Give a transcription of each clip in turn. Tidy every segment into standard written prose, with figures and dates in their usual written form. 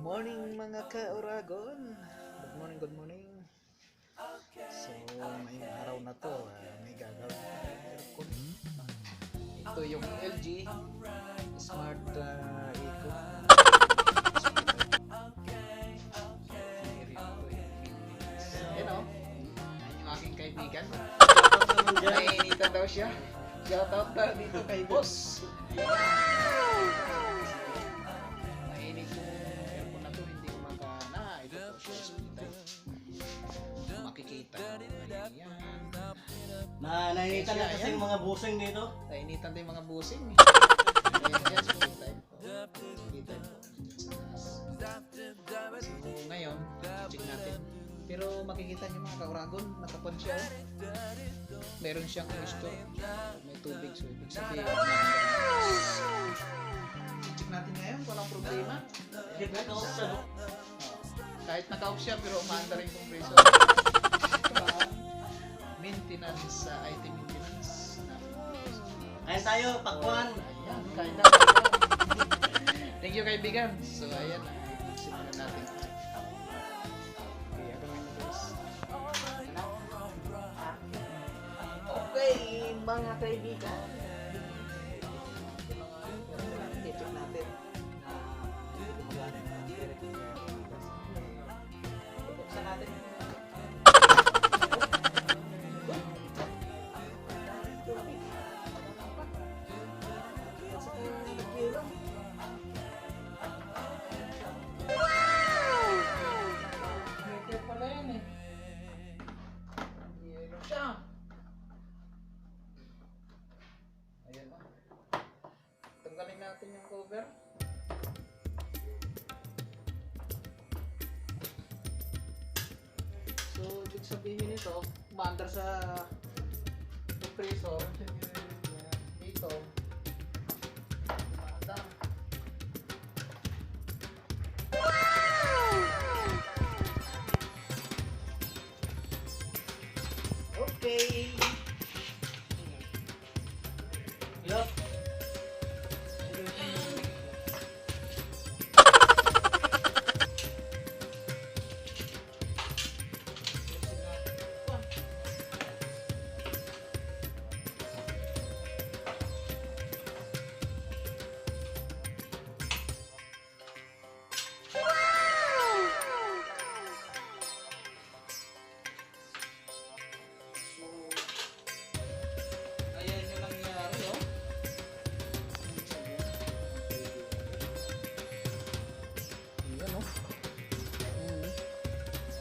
morning mga ka-Oragon. Good morning. So, ngayong araw na to, may gagawin tayong aircon. Ito yung LG Smart Eco. Yan o, yan yung aking kaibigan. Nainitan daw siya. Shoutout na dito kay boss. Mainit yung aircon na to, hindi ko ito po siya hospital. Makikita. Ayan. Nainitan na kasi yung mga busing dito. Nainitan din yung mga busing. Ayan yan, split time po. Split time po. So ngayon, check natin. Pero makikita niyo mga ka-Oragon, nakapon siya. Meron siyang store. May tubig, so ibig sabihin. Check natin ngayon, walang problema. Kahit naka-off siya, pero umaanda rin compressor. Maintenance, IT maintenance. Ayan tayo, pakwan. Ayan, kain na. Thank you kaibigan. So ayan, simulan natin. Okay, abangan nyo guys. Okay, mga kaibigan. I-check natin. Buksan natin. Tanggalin natin yung cover. So, ibig sabihin nito, umaandar sa compressor. Dito. Umaandar. Okay. Yup.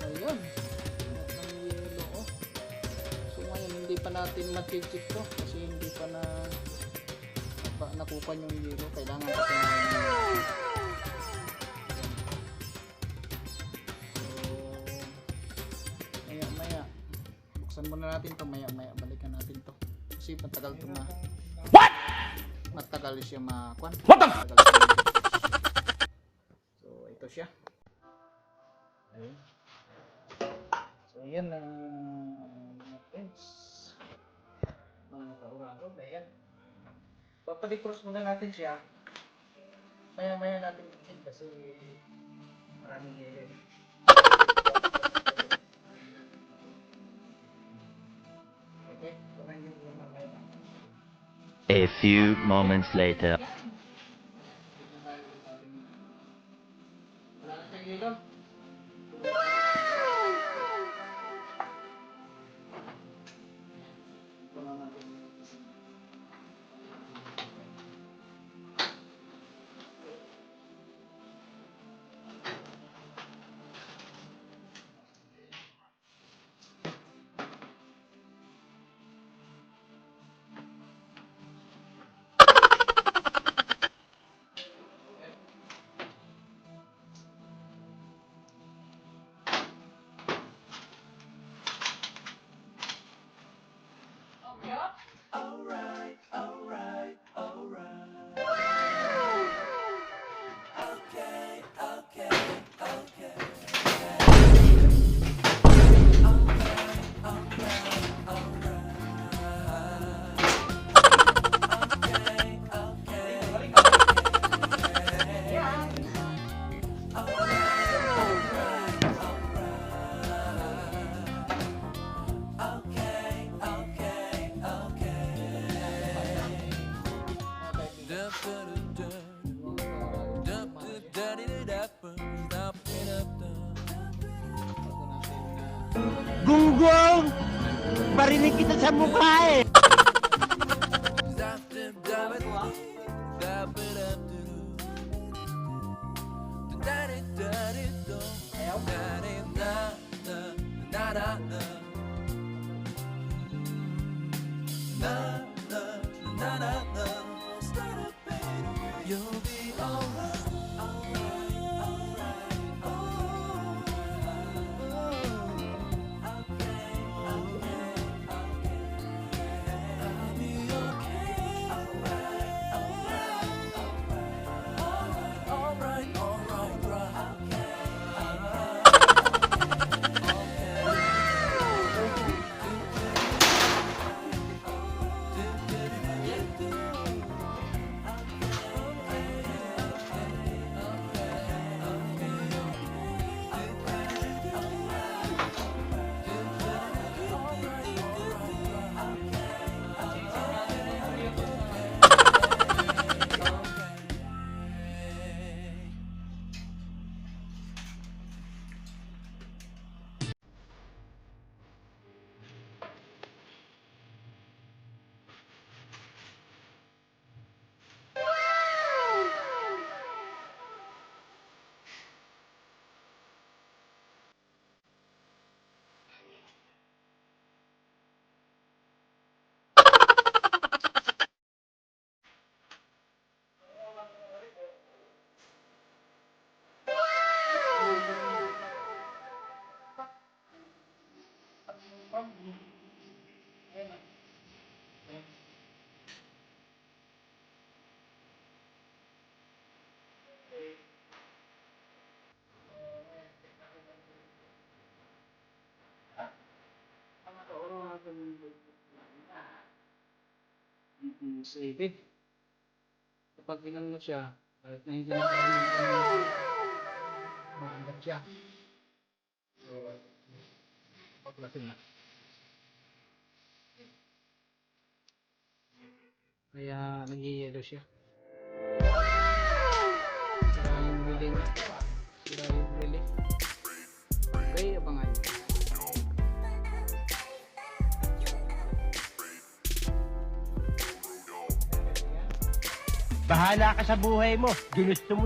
Ayun. Ang yelo, oh. So ngayon hindi pa natin ma-check to kasi hindi pa nakupan yung yelo. Kailangan natin so maya buksan muna natin to, maya balikan natin to kasi matagal to matagal siya makuan. So ito siya. Ayun. So ayan na mga friends, mga ka-Oragon, ayan. Papalikros muna natin siya. Maya natin itin kasi maraming yelo. Okay, kumain yung mamaya. A few moments later. Wala na siyang yelo. Babarinig kita sa mukha eh! Sabi, kapag ginano mo siya, kahit na hindi na kaya maangat siya. So, paglasin na. Kaya nag-i-yellow siya. Sira yung relay niya. Sira yung relay. Okay, abangan niyo. Bahala ka sa buhay mo. Ginusto mo